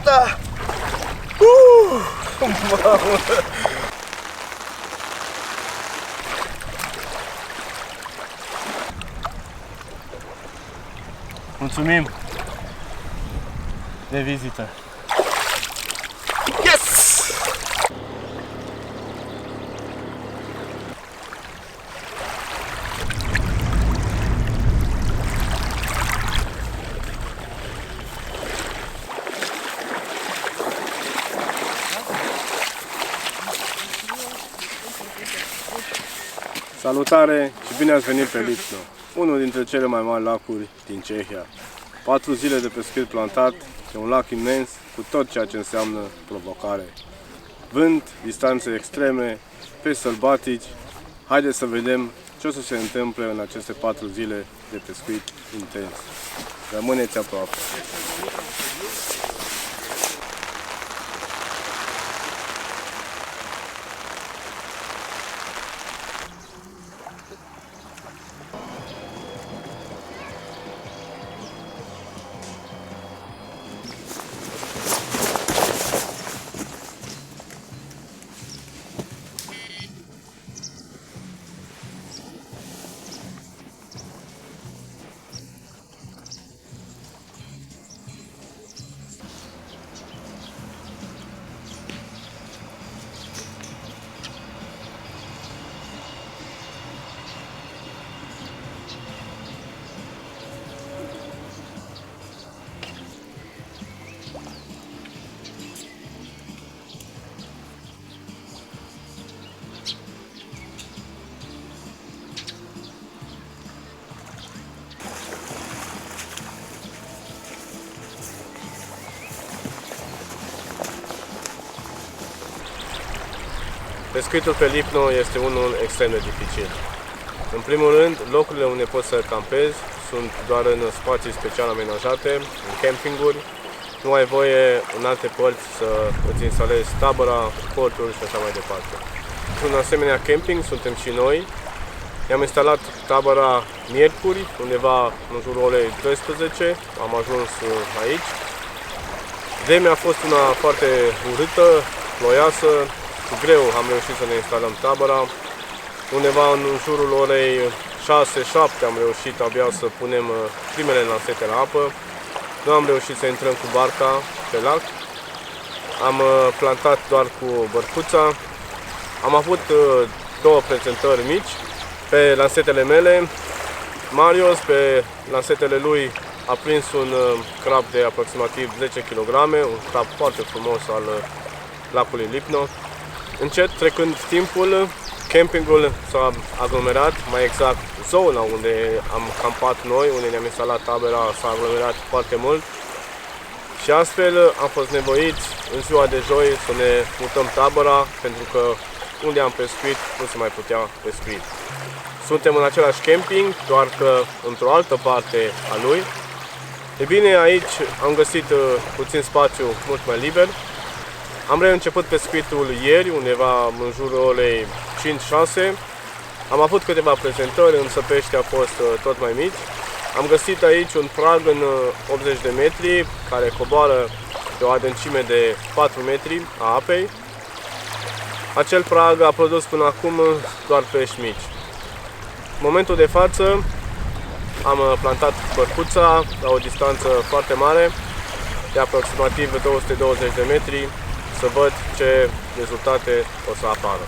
Gata! Mamă! Mulțumim de vizită! Yes! Salutare și bine ați venit pe Lipno, unul dintre cele mai mari lacuri din Cehia. 4 zile de pescuit plantat, e un lac imens cu tot ceea ce înseamnă provocare. Vânt, distanțe extreme, pești sălbatici. Haideți să vedem ce o să se întâmple în aceste 4 zile de pescuit intens. Rămâneți aproape! Pescuitul pe Lipno este unul extrem de dificil. În primul rând, locurile unde poți să campezi sunt doar în spații special amenajate, în campinguri. Nu ai voie în alte părți să îți instalezi tabăra, porturi și așa mai departe. Într-un asemenea camping suntem și noi. I-am instalat tabăra miercuri, undeva în jurul orei 12. Am ajuns aici. Vremea a fost una foarte urâtă, ploioasă. Cu greu am reușit să ne instalăm tabăra. Undeva în jurul orei 6-7 am reușit abia să punem primele lansete la apă. Nu am reușit să intrăm cu barca pe lac. Am plantat doar cu bărcuța. Am avut 2 prezentări mici pe lansetele mele. Marius, pe lansetele lui, a prins un crab de aproximativ 10 kg, un crab foarte frumos al lacului Lipno. Încet, trecând timpul, campingul s-a aglomerat, mai exact zona unde am campat noi, unde ne-am instalat tabăra, s-a aglomerat foarte mult și astfel am fost nevoiți în ziua de joi să ne mutăm tabăra, pentru că unde am pescuit nu se mai putea pescui. Suntem în același camping, doar că într-o altă parte a lui. E bine, aici am găsit puțin spațiu mult mai liber. Am reînceput pescuitul ieri, undeva în jurul orei 5-6. Am avut câteva prezentări, însă peștii au fost tot mai mici. Am găsit aici un prag în 80 de metri, care coboară pe o adâncime de 4 metri a apei. Acel prag a produs până acum doar pești mici. În momentul de față am plantat bărcuța la o distanță foarte mare, de aproximativ 220 de metri, să văd ce rezultate o să apară.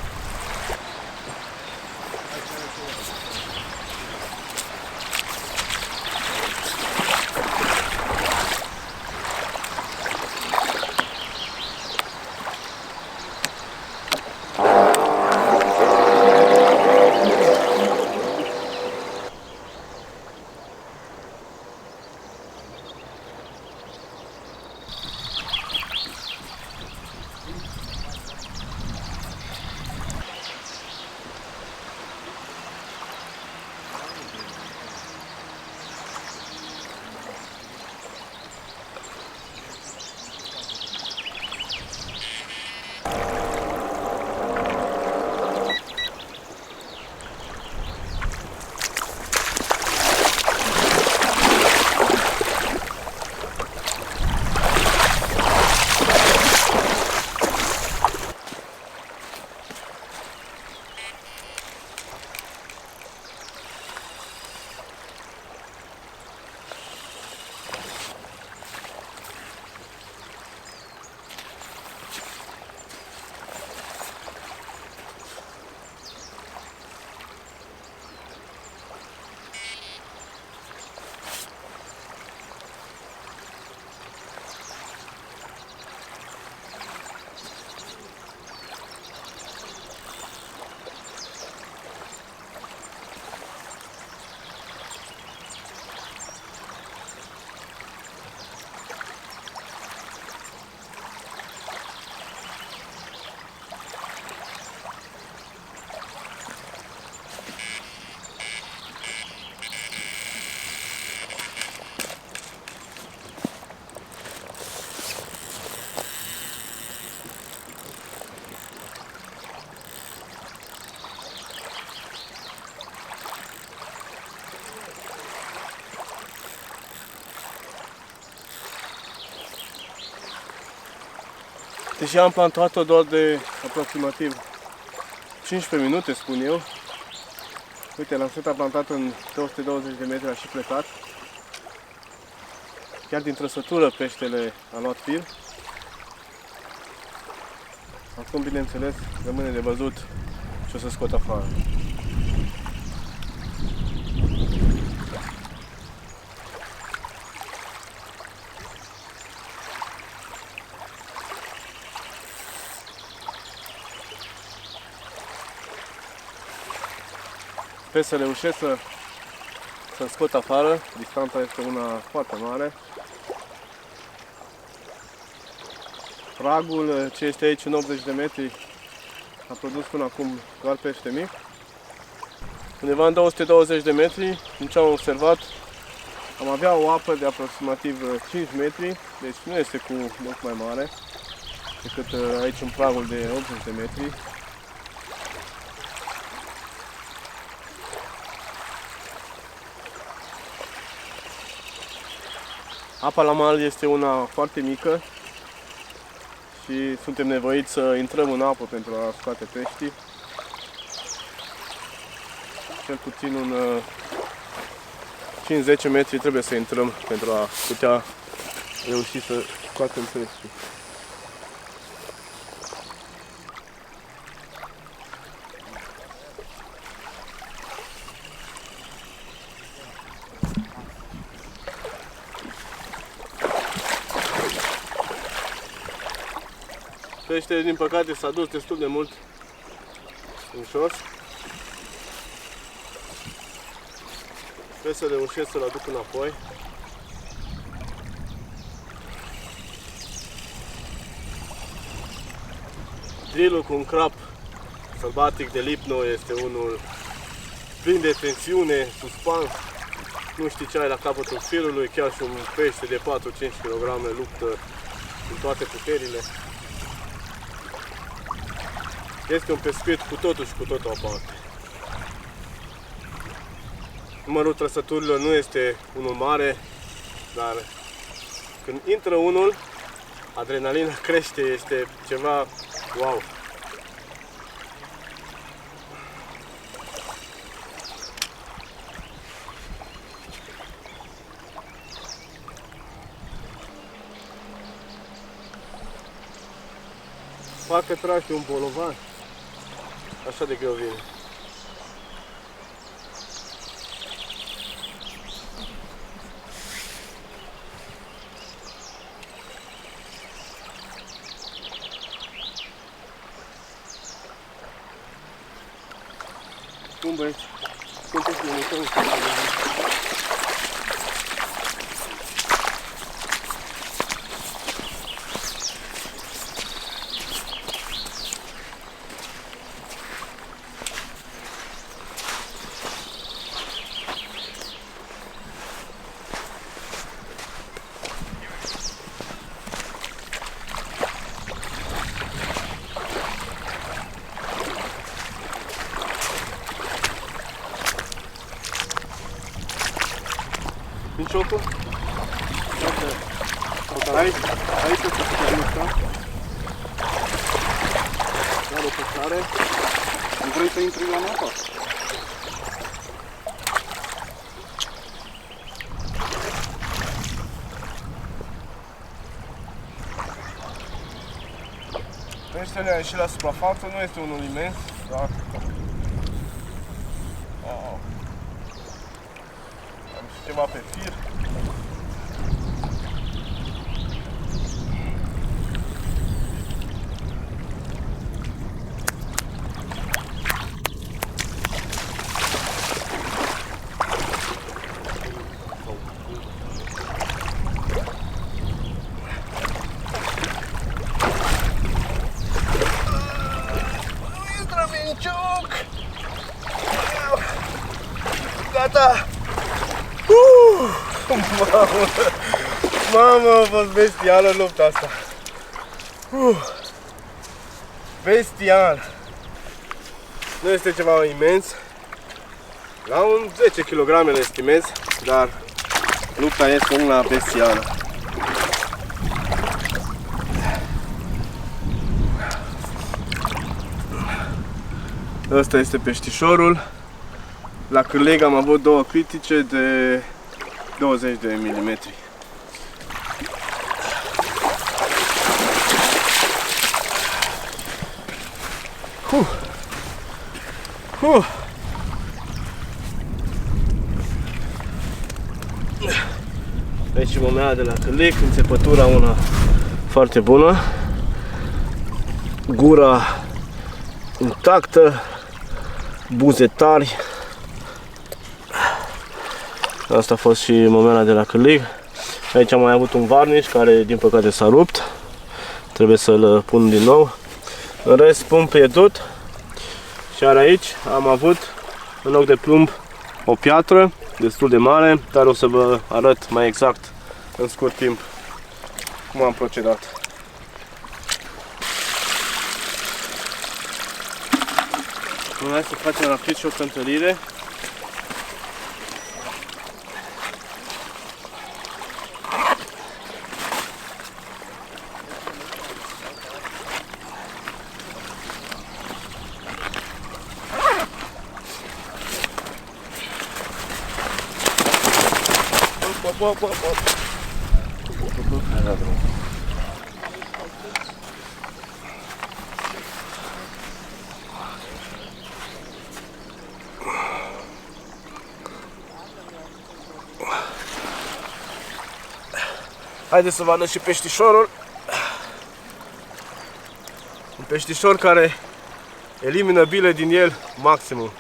Deși am plantat-o doar de aproximativ 15 minute, spun eu. Uite, lanseta plantată în 220 de metri a și plecat. Chiar din trăsătură peștele a luat fir. Acum, bineînțeles, rămâne de văzut ce o să scot afară. Sper să reușesc să-l scot afară. Distanța este una foarte mare. Pragul ce este aici în 80 de metri a produs până acum doar pește mic. Undeva în 220 de metri, din ce am observat, am avea o apă de aproximativ 5 metri, deci nu este cu loc mai mare decât aici în pragul de 80 de metri. Apa la mal este una foarte mică și suntem nevoiți să intrăm în apă pentru a scoate peștii. Cel puțin un 5-10 metri trebuie să intrăm pentru a putea reuși să scoatem peștii. Peștele, din păcate, s-a dus destul de mult în jos. Sper să reușesc să-l aduc înapoi. Drillul cu un crap sălbatic de lipno este unul plin de tensiune, suspans. Nu știi ce ai la capătul firului, chiar și un pește de 4-5 kg luptă în toate puterile. Este un pescuit cu totul și cu totul aparte. Numărul trăsăturilor nu este unul mare, dar când intră unul, adrenalina crește, este ceva wow. Parcă tragi un bolovan. Așa de greu vine. Cum băieți? Sunteți liniștiți? Ciocul. Aici este pescarul ăsta. Iar o pescare. Nu vrei să intri la apă? Peștele a ieșit la suprafață, nu este unul imens, dar am și ceva pe fir. Gata! Mamă, a fost bestială lupta asta! Bestial! Nu este ceva imens. La un 10 kg le estimez, dar lupta este una bestială. Ăsta este peștișorul. La cârlig am avut două critice de 20 de milimetri. Aici momeala de la cârlig, înțepătura una foarte bună, gura intactă, buze tari. Asta a fost și momeala de la cârlig. Aici am mai avut un varniș care din păcate s-a rupt, trebuie să-l pun din nou. În rest plumb pierdut. Și aici am avut în loc de plumb o piatră destul de mare, dar o să vă arăt mai exact în scurt timp cum am procedat. Hai să facem rapid și o cântărire. Haideți să vă arăt și peștișorul. Un peștișor care elimină bile din el maximum.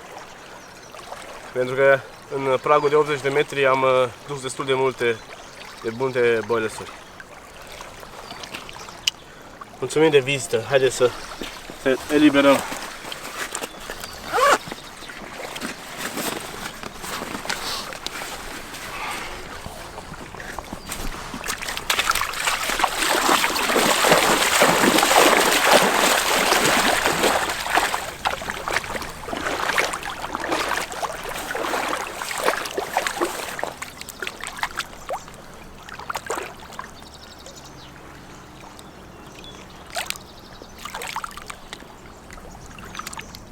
Pentru că în pragul de 80 de metri am dus destul de multe boilesuri. Mulțumim de vizită. Haideți să eliberăm.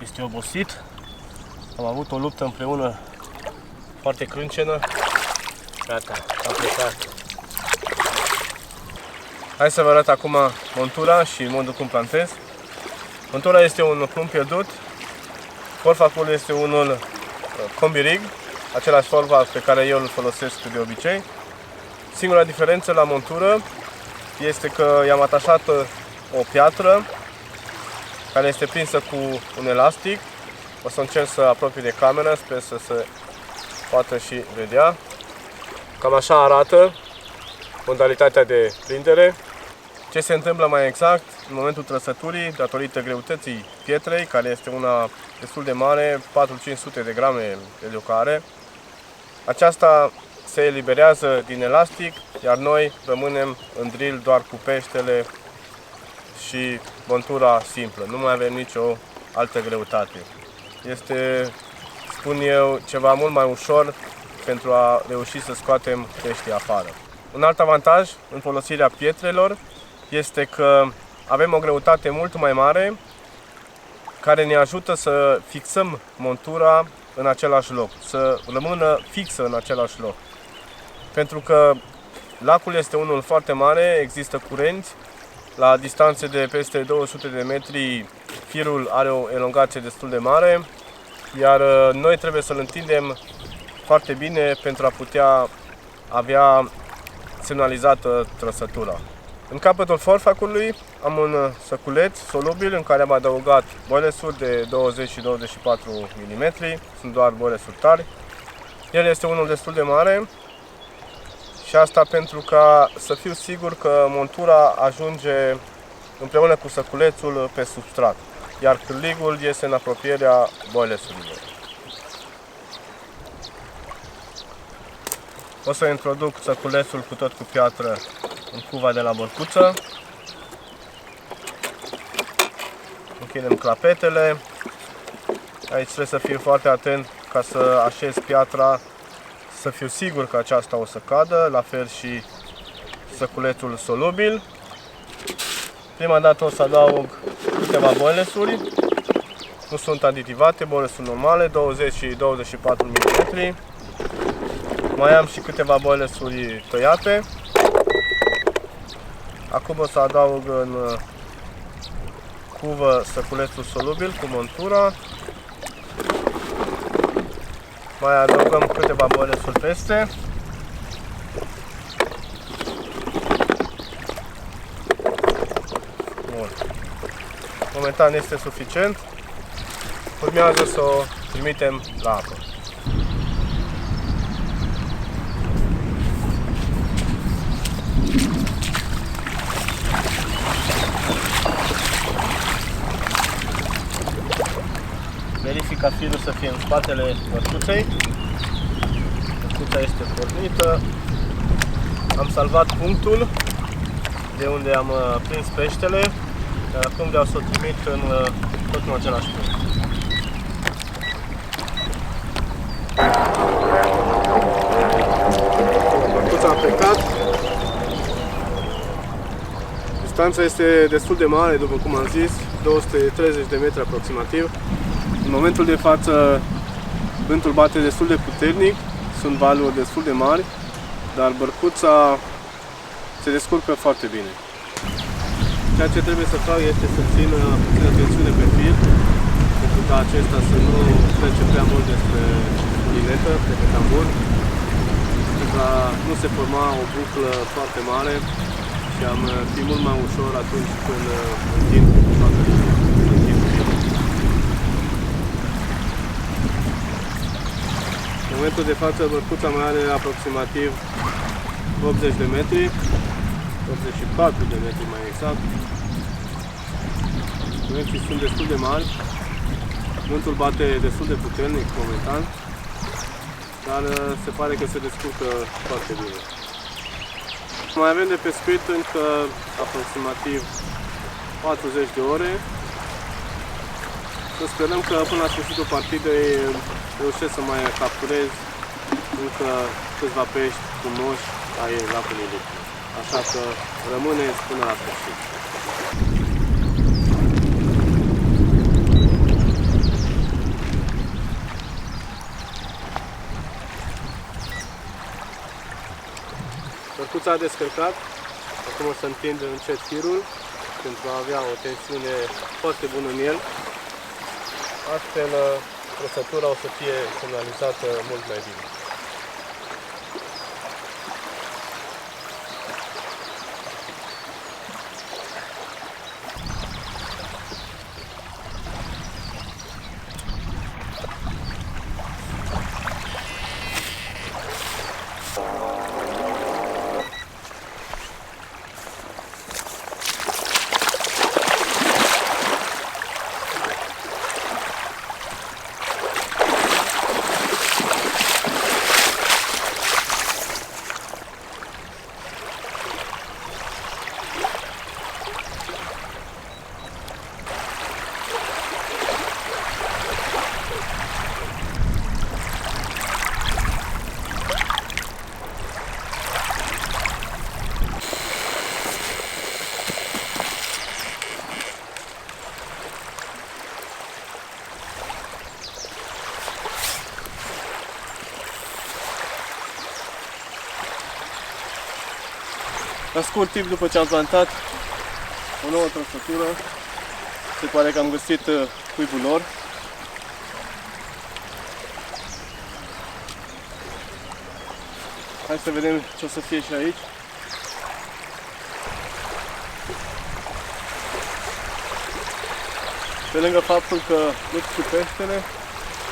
Este obosit. Am avut o luptă împreună foarte crâncenă. Gata, am plecat. Hai să vă arăt acum montura și modul cum plantez. Montura este un plumb pierdut. Forfacul este unul Combi Rig, același forfac pe care eu îl folosesc de obicei. Singura diferență la montură este că i-am atașat o piatră care este prinsă cu un elastic. O să încerc să apropii de cameră, sper să se poată și vedea. Cam așa arată modalitatea de prindere. Ce se întâmplă mai exact în momentul trăsăturii, datorită greutății pietrei, care este una destul de mare, 400-500 de grame de liocare. Aceasta se eliberează din elastic, iar noi rămânem în drill doar cu peștele și montura simplă. Nu mai avem nicio altă greutate. Este, spun eu, ceva mult mai ușor pentru a reuși să scoatem peștii afară. Un alt avantaj în folosirea pietrelor este că avem o greutate mult mai mare care ne ajută să fixăm montura în același loc, să rămână fixă în același loc. Pentru că lacul este unul foarte mare, există curenți, la distanțe de peste 200 de metri firul are o elongație destul de mare, iar noi trebuie să-l întindem foarte bine pentru a putea avea semnalizată trăsătura. În capătul forfacului am un săculeț solubil în care am adăugat boilesuri de 20 și 24 mm, sunt doar boilesuri tari. El este unul destul de mare și asta pentru ca să fiu sigur că montura ajunge împreună cu săculețul pe substrat, iar cârligul este în apropierea boilesurilor. O să introduc săculețul cu tot cu piatră în cuva de la bărcuță. Închidem clapetele. Aici trebuie să fiu foarte atent ca să așez piatra, să fiu sigur că aceasta o să cadă, la fel și săculețul solubil. Prima dată o să adaug câteva boilesuri Nu sunt aditivate, boile sunt normale, 20 și 24 mm. Mai am și câteva boilesuri tăiate. Acum o să adaug în cuvă săculețul solubil cu montura. Mai adăugăm câteva boilesuri peste. Bun. Momentan este suficient. Urmează să o trimitem la apă. Verific ca firul să fie în spatele bărcuței. Bărcuța este pornită. Am salvat punctul de unde am prins peștele, iar acum vreau să o trimit tot în același punct. Bărcuța a plecat. Distanța este destul de mare, după cum am zis, 230 de metri aproximativ. În momentul de față, vântul bate destul de puternic, sunt valuri destul de mari, dar bărcuța se descurcă foarte bine. Ceea ce trebuie să fac este să țin puțină tensiune pe fir, pentru ca acesta să nu plece prea mult despre linetă, pe tambur, pentru ca nu se forma o buclă foarte mare și am fi mult mai ușor atunci când întind toată linia. În momentul de față, bărcuța mai are aproximativ 80 de metri, 84 de metri mai exact. Curenții sunt destul de mari, vântul bate destul de puternic momentan, dar se pare că se descurcă foarte bine. Mai avem de pescuit încă aproximativ 40 de ore. Să sperăm că până la sfârșitul partidei reușesc să mai capturez încă câțiva pești frumoși ai lacului Lipno. Așa că rămâneți până la sfârșit. Bărcuța a descărcat. Acum o să întind încet firul pentru a avea o tensiune foarte bună în el. Astfel, trăsătura o să fie semnalizată mult mai bine. La scurt timp după ce am plantat o nouă trăsătură, se pare că am găsit cuibul lor. Hai să vedem ce o să fie și aici. Pe lângă faptul că lupt cu peștele,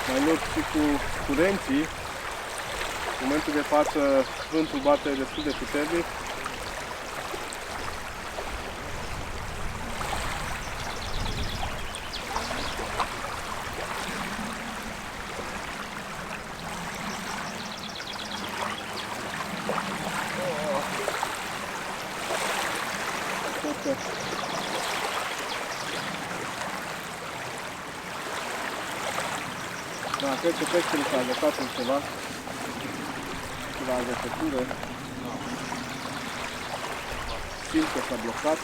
mai lupt și cu curenții, în momentul de față vântul bate destul de puternic. Da, cred că peștele s-a agățat în ceva agățătură. Simt că s-a blocat.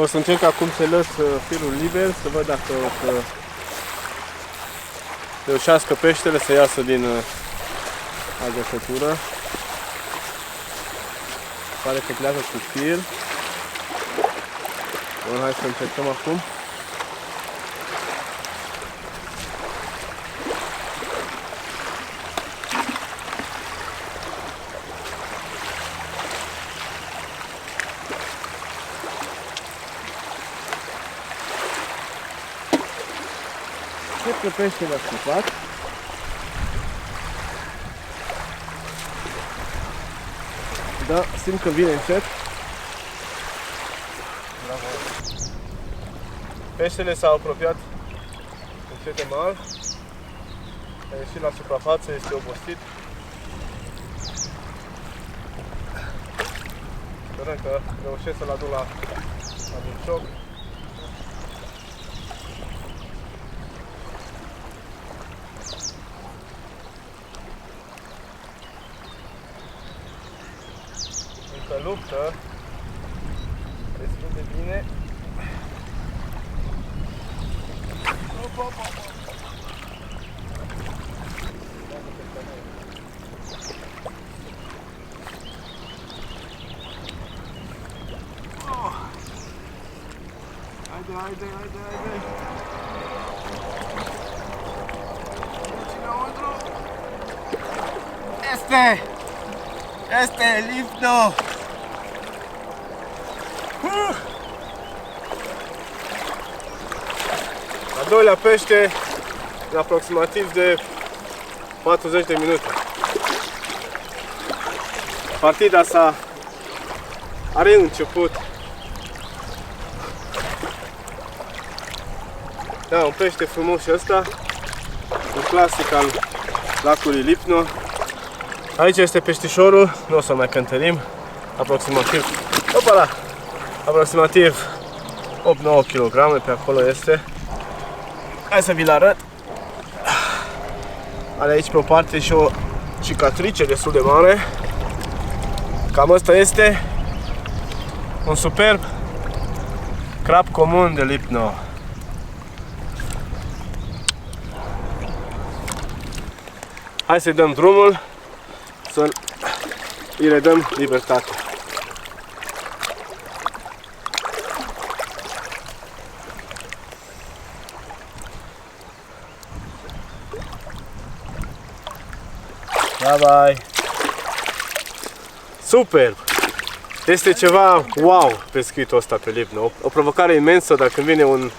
O să încerc acum să las firul liber, să văd dacă o să reușească peștele să iasă din agățătură. Pare că pleacă cu fir. Bun, hai să încercăm acum. Cred că peștele a scăpat. Da, simt că vine încet. Peștele s-a apropiat încet de mal. A ieșit la suprafață, este obosit. Sperăm că reușesc să-l aduc la bucioc. Încă luptă destul de bine. Haide. Este Lipno! Al doilea pește în aproximativ de 40 de minute. Partida are început. Da, un pește frumos și ăsta, un clasic al lacului Lipno. Aici este peștișorul, nu o să mai cântărim, aproximativ 8-9 kg, pe acolo este. Hai să vi-l arăt. Are aici pe o parte și o cicatrice destul de mare. Cam asta este un superb crab comun de Lipno. Hai să-i dăm drumul, să-i redăm libertate. Bye! Superb! Este ceva wow pescuitul ăsta pe Lipno. O provocare imensă, dacă când vine un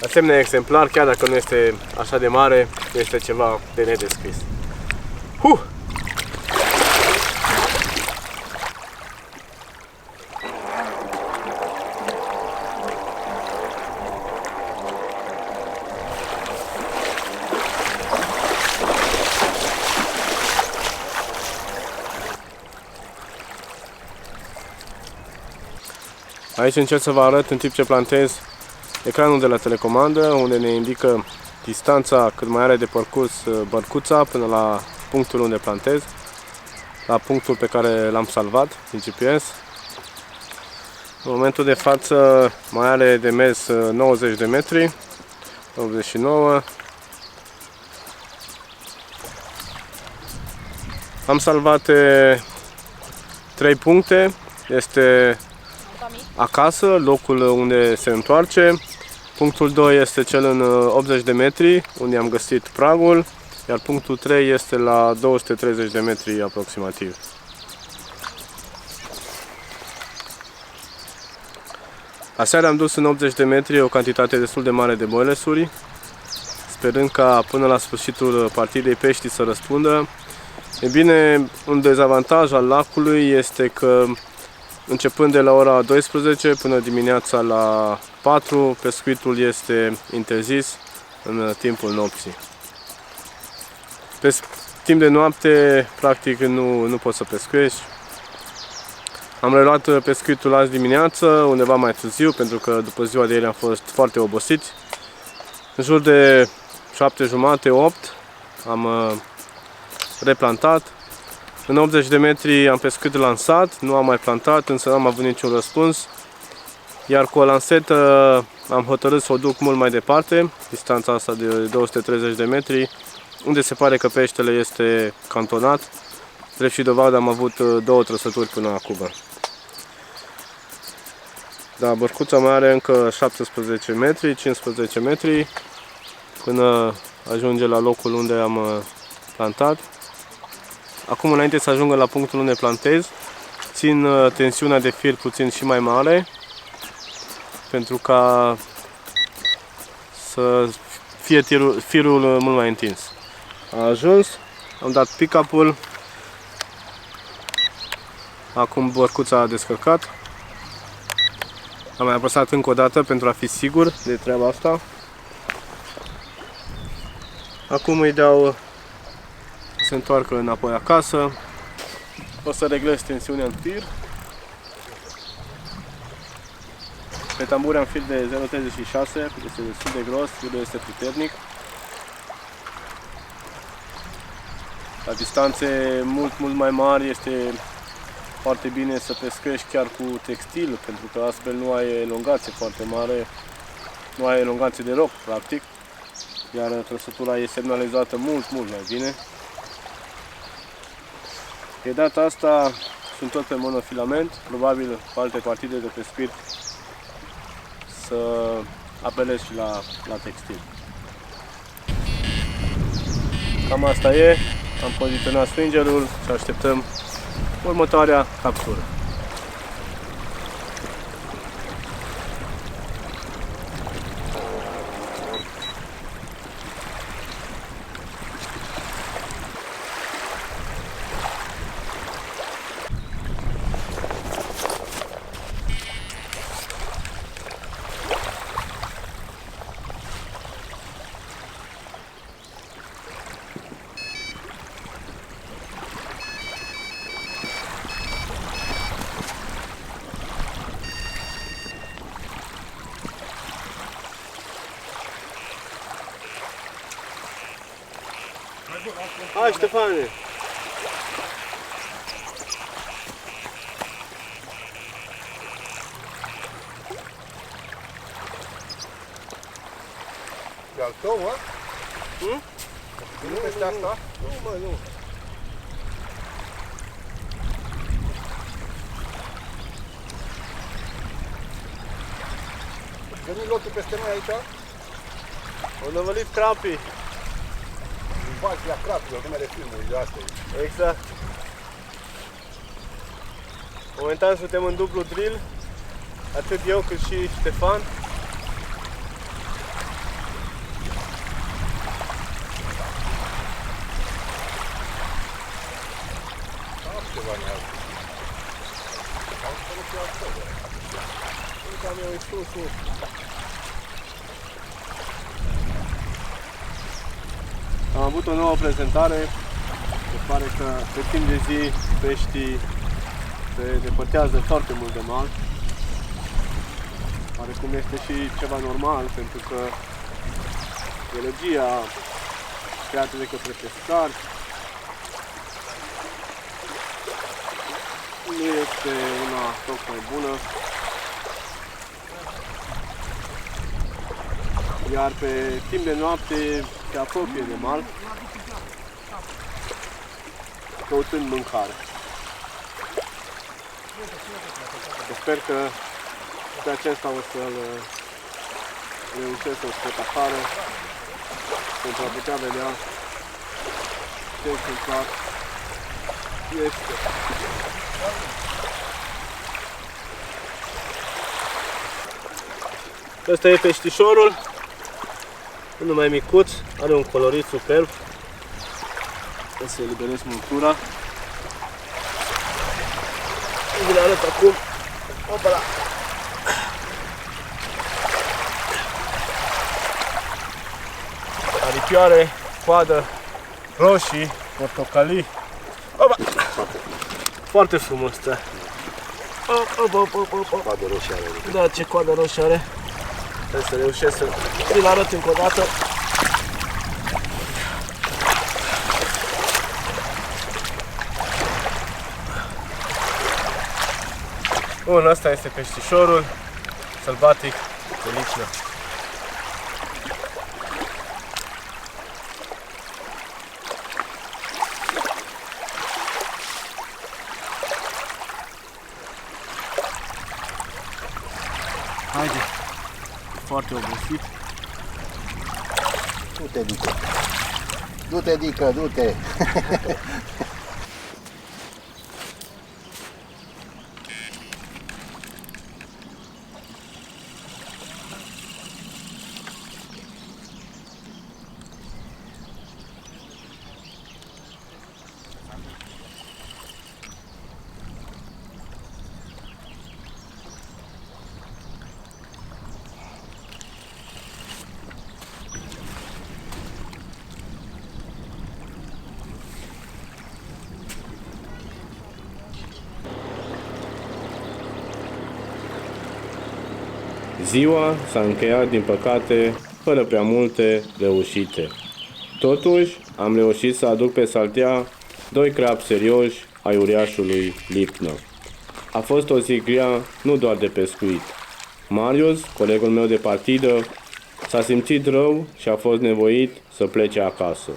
asemenea exemplar, chiar dacă nu este așa de mare, este ceva de nedescris. Aici încerc să vă arăt în timp ce plantez ecranul de la telecomandă, unde ne indică distanța cât mai are de parcurs bărcuța până la punctul unde plantez, la punctul pe care l-am salvat din GPS. În momentul de față mai are de mers 90 de metri, 89. Am salvat 3 puncte, este acasă, locul unde se întoarce. Punctul 2 este cel în 80 de metri, unde am găsit pragul, iar punctul 3 este la 230 de metri aproximativ. Aseară am dus în 80 de metri o cantitate destul de mare de boilesuri, sperând ca până la sfârșitul partidei peștii să răspundă. E bine, un dezavantaj al lacului este că începând de la ora 12 până dimineața la 4, pescuitul este interzis în timpul nopții. Pe timp de noapte, practic, nu poți să pescuiești. Am reluat pescuitul azi dimineață, undeva mai târziu, pentru că după ziua de ieri am fost foarte obosiți. În jur de 7:30, 8 am replantat. În 80 de metri am pescuit lansat, nu am mai plantat, însă n-am avut niciun răspuns. Iar cu o lansetă am hotărât să o duc mult mai departe, distanța asta de 230 de metri, unde se pare că peștele este cantonat. Drept și dovadă, am avut 2 trăsături până acum. Da, bărcuța mai are încă 17 metri, 15 metri, până ajunge la locul unde am plantat. Acum, înainte să ajungă la punctul unde plantez, țin tensiunea de fir puțin și mai mare, pentru ca să fie firul mult mai întins. A ajuns, am dat pick-up-ul, acum bărcuța a descărcat. Am mai apăsat încă o dată pentru a fi sigur de treaba asta. Acum îi dau să se întoarcă înapoi acasă. O să reglez tensiunea în fir. Pe tamburi am fir de 0,36, este destul de gros, firul este puternic. La distanțe mult mai mari este foarte bine să pescăști chiar cu textil, pentru că astfel nu ai elongație foarte mare, nu ai elongație de roc, practic, iar trăsătura e semnalizată mult mai bine. De data asta sunt tot pe monofilament, probabil cu alte partide de pescuit să apelez și la textil. Cam asta e, am poziționat swingerul și așteptăm următoarea captură. Hai, Ștefane! E al tău, mă? Nu peste asta? Nu, mă, nu. Veni lotul peste noi aici? Au năvălit crapii. Bagi la crapi, o numele filmului, de asta e. Exact. Momentan suntem în dublu drill, atât eu cât și Ștefan. Am ceva nealtă. Am spărut și altă. Uite, am eu sus. Am avut o nouă prezentare. Se pare că pe timp de zi peștii se depărtează foarte mult de mal. Pare cum este și ceva normal, pentru că biologia creată de către pescari nu este una tocmai bună. Iar pe timp de noapte se apropie de mal, căutând mâncare. Sper că pe acesta o să-l reușesc să-l scot afară pentru a putea vedea ce întâmplat este. Ăsta e peștișorul, unul mai micuț, are un colorit superb. O să eliberez montura. Vi le arăt acum. Opala! Aripioare, coadă, roșii, portocalii. Opa! Foarte frumos, da. Coadă roșie are. Da, ce coadă roșie are. Trebuie să reușesc să vi-l arăt încă o dată. Bun, asta este peștișorul. sălbatic de Lipno. Haide, foarte obosit. Du-te, Dică. Du-te, Dică, du-te. Ziua s-a încheiat, din păcate, fără prea multe reușite. Totuși, am reușit să aduc pe saltea 2 crapi serioși ai uriașului Lipno. A fost o zi grea, nu doar de pescuit. Marius, colegul meu de partidă, s-a simțit rău și a fost nevoit să plece acasă.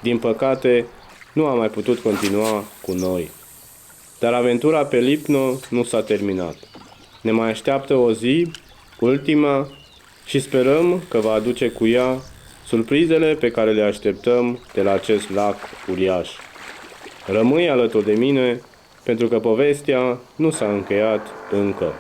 Din păcate, nu a mai putut continua cu noi. Dar aventura pe Lipno nu s-a terminat. Ne mai așteaptă o zi, ultima, și sperăm că va aduce cu ea surprizele pe care le așteptăm de la acest lac uriaș. Rămâi alături de mine, pentru că povestea nu s-a încheiat încă.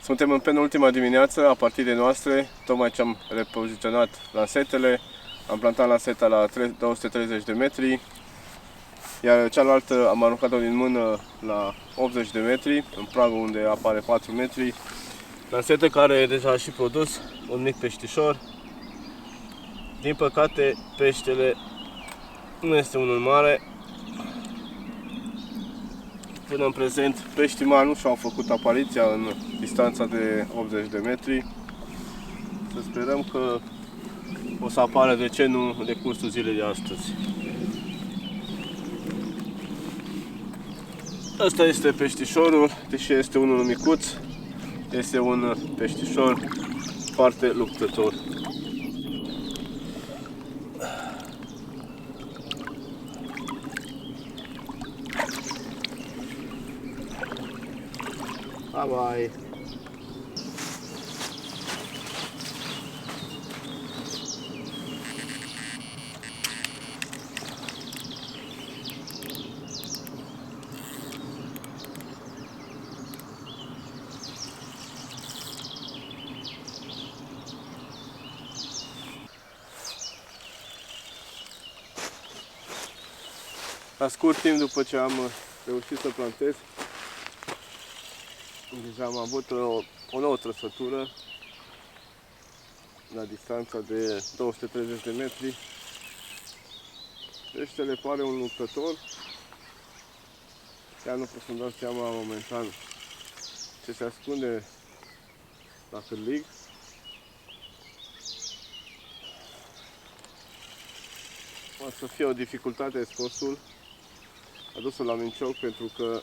Suntem în penultima dimineață a partidei noastre, tocmai ce am repoziționat lansetele. Am plantat lanseta la 230 de metri, iar cealaltă am aruncat-o din mână la 80 de metri, în pragul unde apare 4 metri. Lansetă care deja a și produs un mic peștișor. Din păcate, peștele nu este unul mare. Până în prezent, peștii mari nu și-au făcut apariția în distanța de 80 de metri. Să sperăm că o să apară, de ce nu, în decursul zilei de astăzi. Ăsta este peștișorul, deși este unul micuț, este un peștișor foarte luptător. Bye bye. La scurt timp după ce am reușit să plantez, deja am avut o nouă trăsătură la distanța de 230 de metri. Peștele pare un luptător, chiar nu pot să-mi dau seama momentan ce se ascunde la cârlig. O să fie o dificultate scosul adus-o la mincioc, pentru că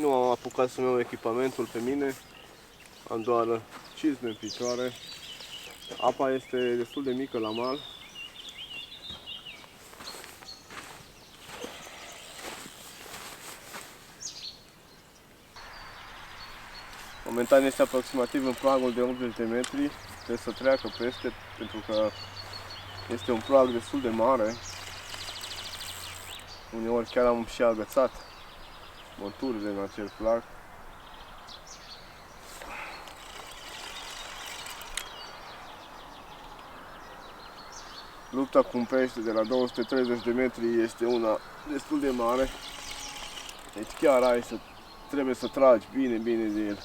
nu am apucat să-mi iau echipamentul pe mine, am doar cizme în picioare. Apa este destul de mică la mal. Momentan este aproximativ în pragul de 80 de metri. trebuie să treacă peste, pentru că este un prag destul de mare. Uneori chiar am și agățat monturile în acel prag. Lupta cu un pește de la 230 de metri este una destul de mare. Deci chiar trebuie să tragi bine de el.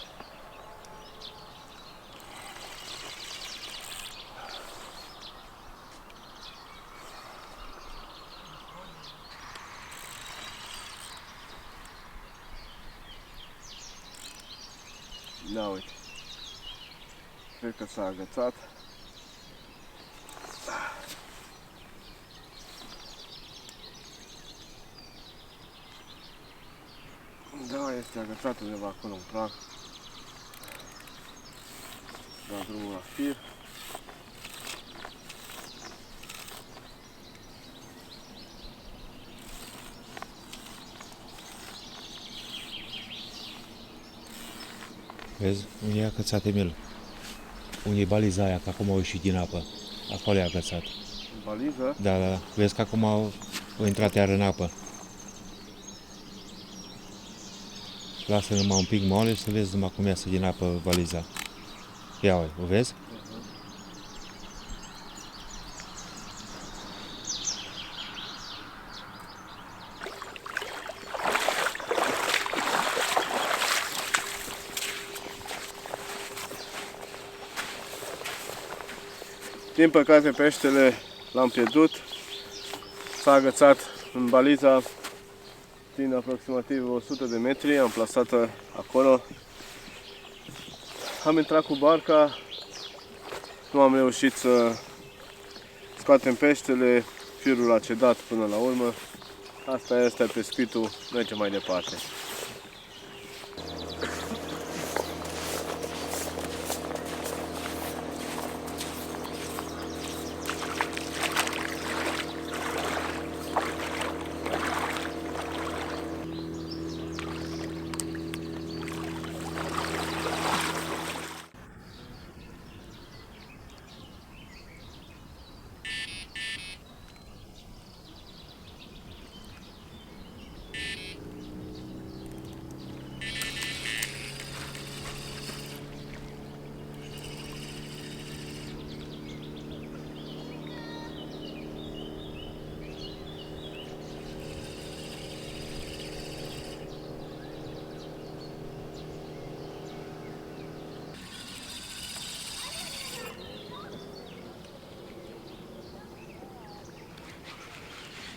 Da, uite. Cred că s-a agățat. Da, este agățat undeva acolo în prag. Da drumul la fir. Vezi? Unde e agățat, Emil? Unde e baliza aia, că acum au ieșit din apă. Acolo e agățat. Baliză? Da. Vezi că acum au intrat iar în apă. Lasă numai un pic moale și să vezi numai cum iasă din apă baliza. Ia uite, o vezi? Din păcate peștele l-am pierdut. S-a agățat în baliza din aproximativ 100 de metri. Am plasat-o acolo. Am intrat cu barca. Nu am reușit să scoatem peștele. Firul a cedat până la urmă. Asta este pescuitul. Mergem mai departe.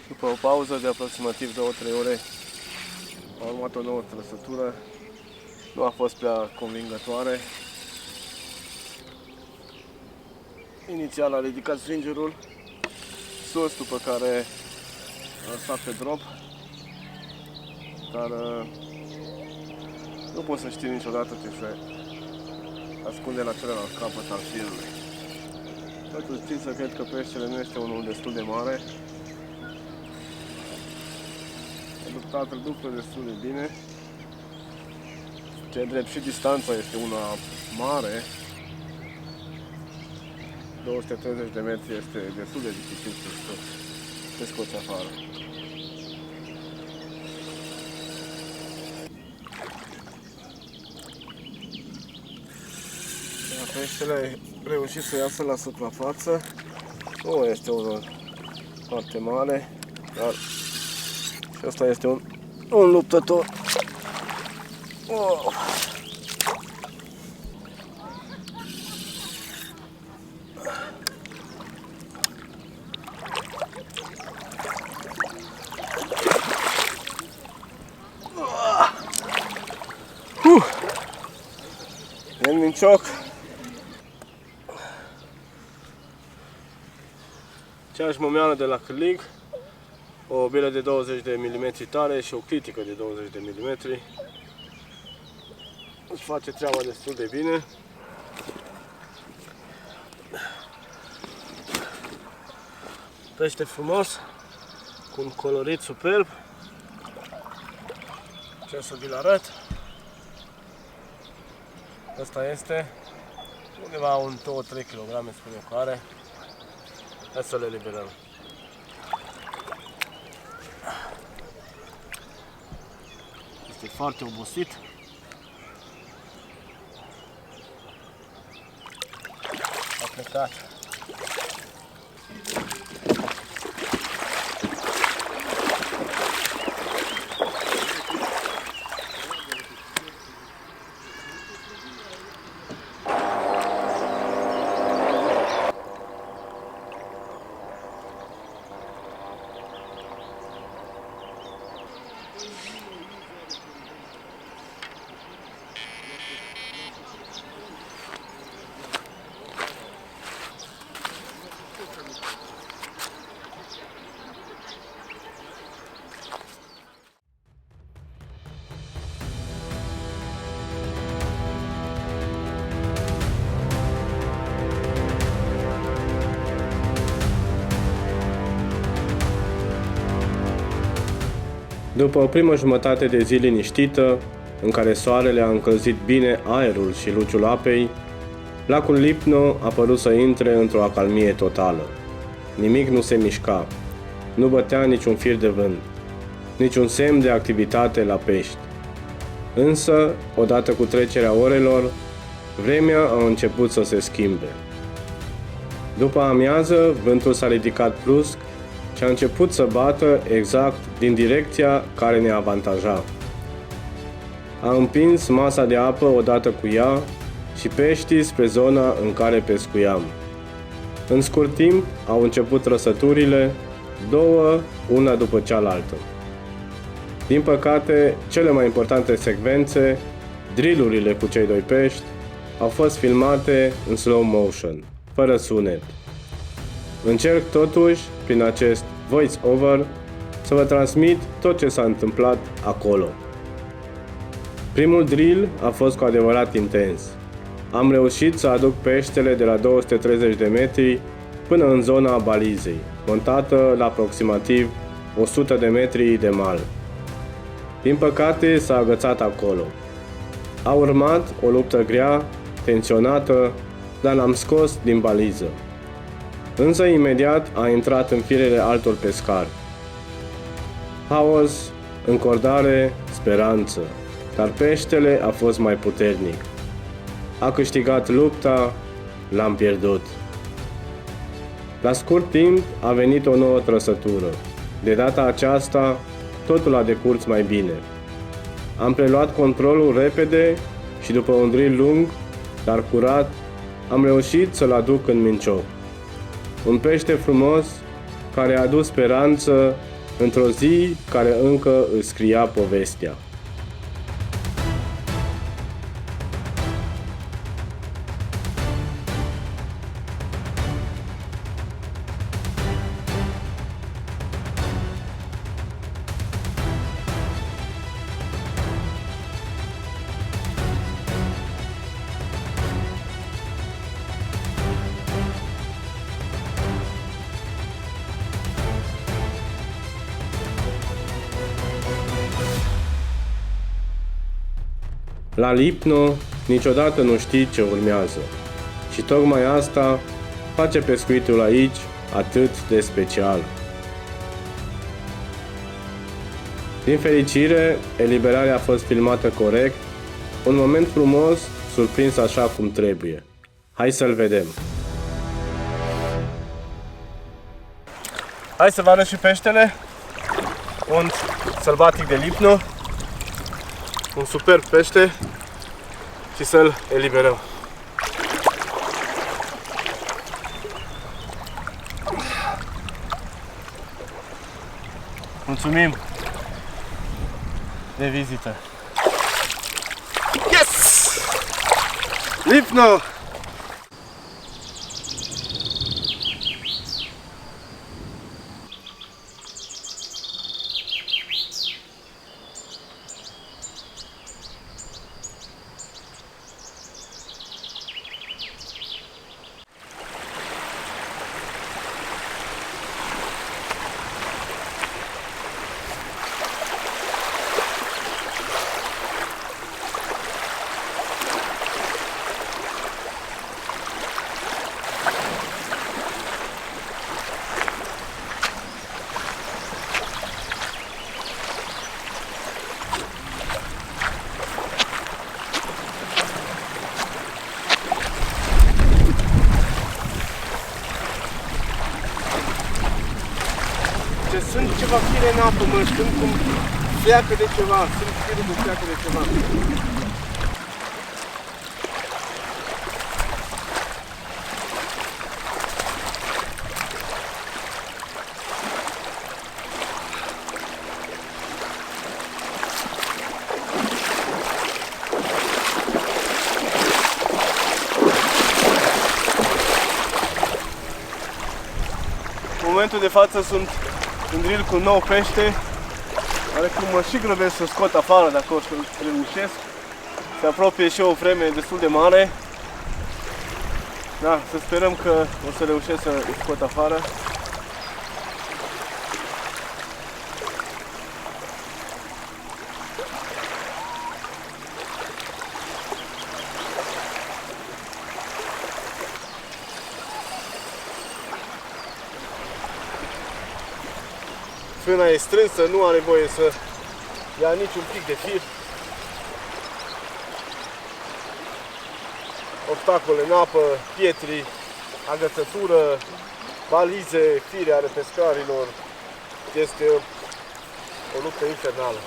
După o pauză de aproximativ 2-3 ore a urmat o nouă trăsătură. Nu a fost prea convingătoare. Inițial a ridicat stringerul sus, după care a stat pe drop. Dar nu poți să știi niciodată ce se ascunde la celălalt capăt al firului. Totuși țin să cred că peștele nu este unul destul de mare. A luptat destul de bine. Ce drept și distanța este una mare. 230 de metri este destul de dificil să scoți afară. Peștele a reușit să iasă la suprafață. Nu este unul foarte mare, dar și ăsta este un luptător. Oh. El mincioc. Aceeași momeală de la cârlig, o bilă de 20 de mm tare și o critică de 20 de mm. Își face treaba destul de bine. Pește frumos, cu un colorit superb. Ce să vi-l arăt. Asta este. Undeva un 2-3 kg, spune că are. Hai să le eliberăm. Este foarte obosit. A plecat. După o primă jumătate de zi liniștită, în care soarele a încălzit bine aerul și luciul apei, lacul Lipno a părut să intre într-o acalmie totală. Nimic nu se mișca, nu bătea niciun fir de vânt, niciun semn de activitate la pești. Însă, odată cu trecerea orelor, vremea a început să se schimbe. După amiază, vântul s-a ridicat brusc și a început să bată exact din direcția care ne avantaja. A împins masa de apă odată cu ea și peștii spre zona în care pescuiam. În scurt timp au început trăsăturile, două, una după cealaltă. Din păcate, cele mai importante secvențe, drillurile cu cei doi pești, au fost filmate în slow motion, fără sunet. Încerc totuși, prin acest voice-over, să vă transmit tot ce s-a întâmplat acolo. Primul drill a fost cu adevărat intens. Am reușit să aduc peștele de la 230 de metri până în zona balizei, montată la aproximativ 100 de metri de mal. Din păcate s-a agățat acolo. A urmat o luptă grea, tensionată, dar l-am scos din baliză. Însă imediat a intrat în firele altor pescari. Haos, încordare, speranță, dar peștele a fost mai puternic. A câștigat lupta, l-am pierdut. La scurt timp a venit o nouă trăsătură. De data aceasta, totul a decurs mai bine. Am preluat controlul repede și după un drill lung, dar curat, am reușit să-l aduc în mincioc. Un pește frumos care a adus speranță într-o zi care încă își scria povestea. La Lipno niciodată nu știi ce urmează și tocmai asta face pescuitul aici atât de special. Din fericire, eliberarea a fost filmată corect, un moment frumos, surprins așa cum trebuie. Hai să-l vedem! Hai să vă arăt și peștele, un sălbatic de Lipno, un superb pește și să-l eliberăm. Mulțumim de vizită. Yes! Lipno! câteva fire în apă, mă, simt cum pleacă de ceva, simt firul cum pleacă de ceva. În momentul de față sunt în drill cu 9 pește, oarecum mă și grăbesc să scot afară dacă o să reușesc. Se apropie și o vreme destul de mare. Da, să sperăm că o să reușesc să îi scot afară. Frâna e strânsă, nu are voie să ia niciun pic de fir. Obstacole în apă, pietri, agățătură, balize, fire ale pescarilor. Este o luptă infernală.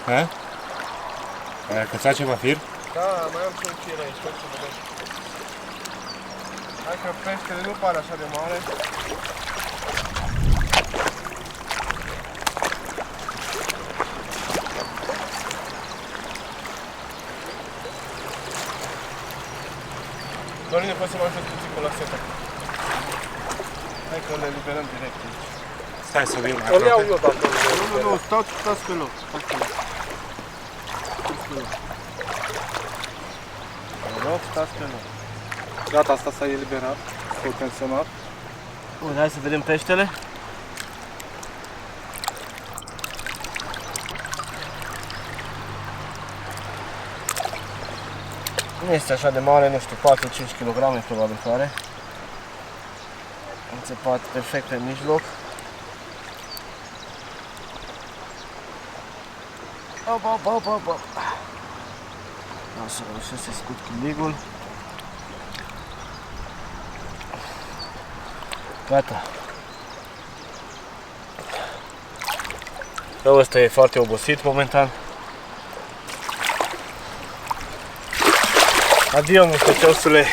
Ha? Ai arcățat ceva fir? Da, mai am și un fir aici, tot să vedem. Hai că peștele nu pare așa de mare. Dorine, poți să mă ajut puțin cu lasetă? Hai că le liberăm direct aici. Stai să vin mai O iau aproape. eu dacă nu, stați pe loc. Stați pe loc. Vă rog, stați pe loc. Gata, asta s-a eliberat. S-a pensionat. Bun, hai să vedem peștele. Nu este așa de mare, nu știu, 4-5 kg probabil că are. Înțepat perfect pe mijloc. Op. Așa, reușesc să scut chimigul. Gata. Ăsta e foarte obosit momentan. Adio, mustaciosule!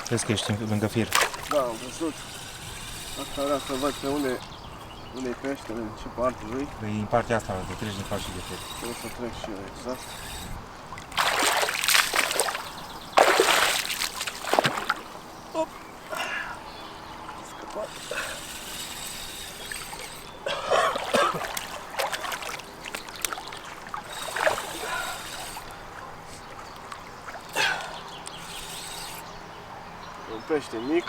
Vezi că ești lângă fir. Da, am văzut. Asta vreau să văd pe unde e peștele, în ce parte lui. Păi în partea asta, de treci din față de fir. Trebuie să trec și eu, exact. Op! Scăpat. Un pește mic.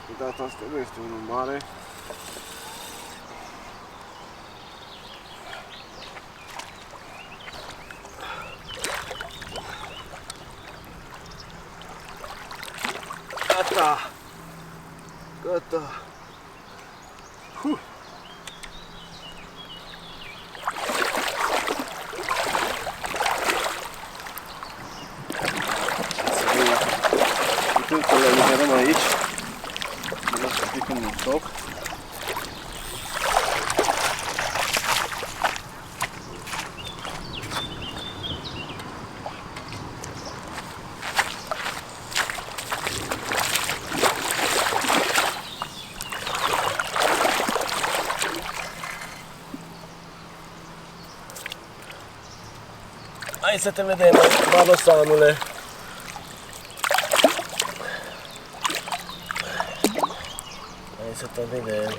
De data asta nu este unul mare. Gata! Gata! Putem să le liberăm aici. Să las un pic în toc. Hai să te vedem, balosanule. Hai să te vedem.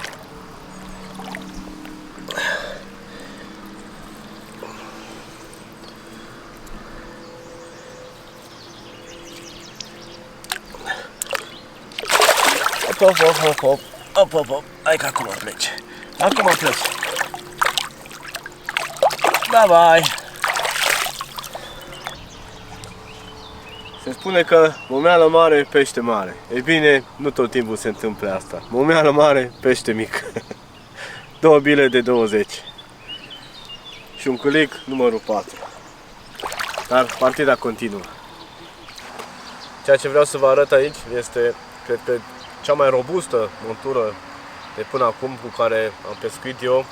Hop. Hai că acum pleci. Acum pleci. Bye. Se spune că momeală mare, pește mare. Ei bine, nu tot timpul se întâmplă asta. Momeală mare, pește mic. 2 bile de 20. Și un câlic numărul 4. Dar partida continuă. Ceea ce vreau să vă arăt aici este, cred că, cea mai robustă montură de până acum cu care am pescuit eu.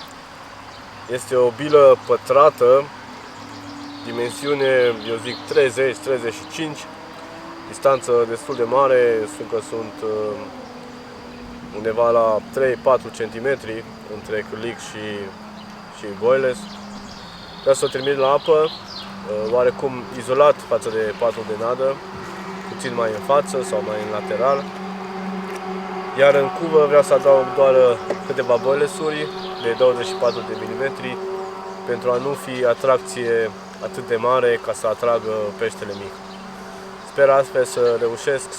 Este o bilă pătrată, dimensiune, eu zic 30-35, distanță destul de mare, sunt undeva la 3-4 cm între cârlig și boiles. Vreau să o trimit la apă, oarecum izolat față de patul de nadă, puțin mai în față sau mai în lateral. Iar în cuvă vreau să adaug doar câteva boilesuri de 24 de mm pentru a nu fi atracție atât de mare ca să atragă peștele mic. Sper astfel să reușesc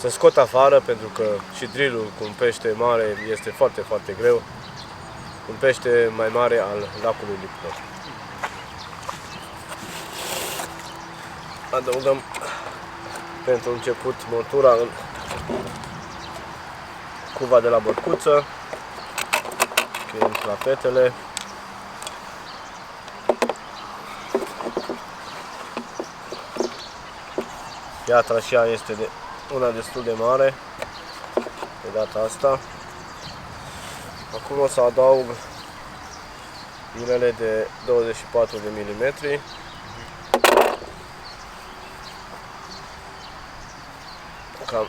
să scot afară, pentru că și drill-ul cu un pește mare este foarte, foarte greu. Un pește mai mare al lacului Lipno. Adăugăm pentru început montura în cuva de la bărcuță, încheiem clapetele. Piatra și ea este una destul de mare de data asta. Acum o să adaug bilele de 24 de mm. Cam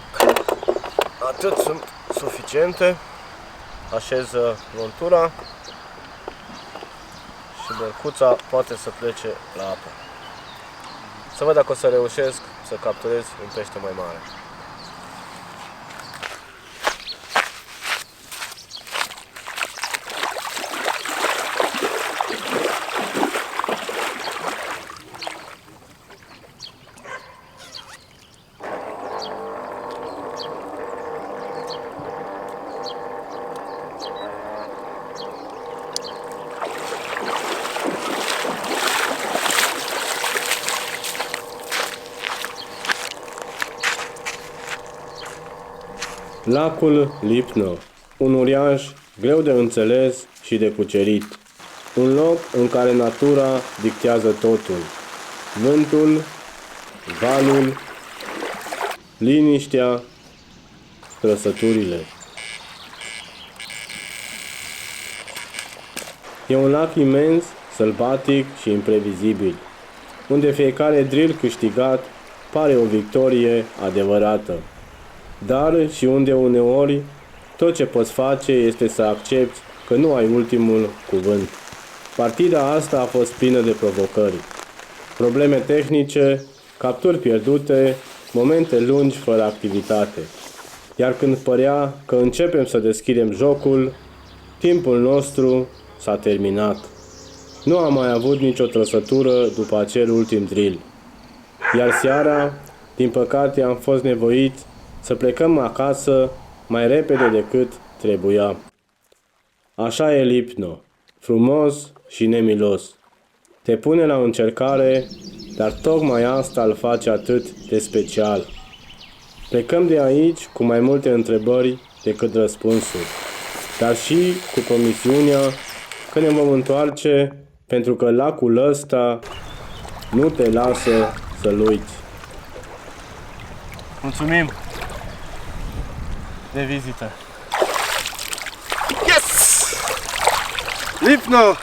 atât sunt suficiente. Așez montura și bărcuța poate să plece la apă. Să văd dacă o să reușesc să capturez un pește mai mare. Lacul Lipno, un uriaș greu de înțeles și de cucerit. Un loc în care natura dictează totul. Vântul, valul, liniștea, trăsăturile. E un lac imens, sălbatic și imprevizibil, unde fiecare drill câștigat pare o victorie adevărată. Dar și unde uneori tot ce poți face este să accepti că nu ai ultimul cuvânt. Partida asta a fost plină de provocări. Probleme tehnice, capturi pierdute, momente lungi fără activitate. Iar când părea că începem să deschidem jocul, timpul nostru s-a terminat. Nu am mai avut nicio trăsătură după acel ultim drill. Iar seara, din păcate, am fost nevoiți să plecăm acasă mai repede decât trebuia. Așa e Lipno, frumos și nemilos. Te pune la încercare, dar tocmai asta îl face atât de special. Plecăm de aici cu mai multe întrebări decât răspunsuri, dar și cu promisiunea că ne vom întoarce, pentru că lacul ăsta nu te lasă să-l uiți. Mulțumim de vizită! Yes! Lipno!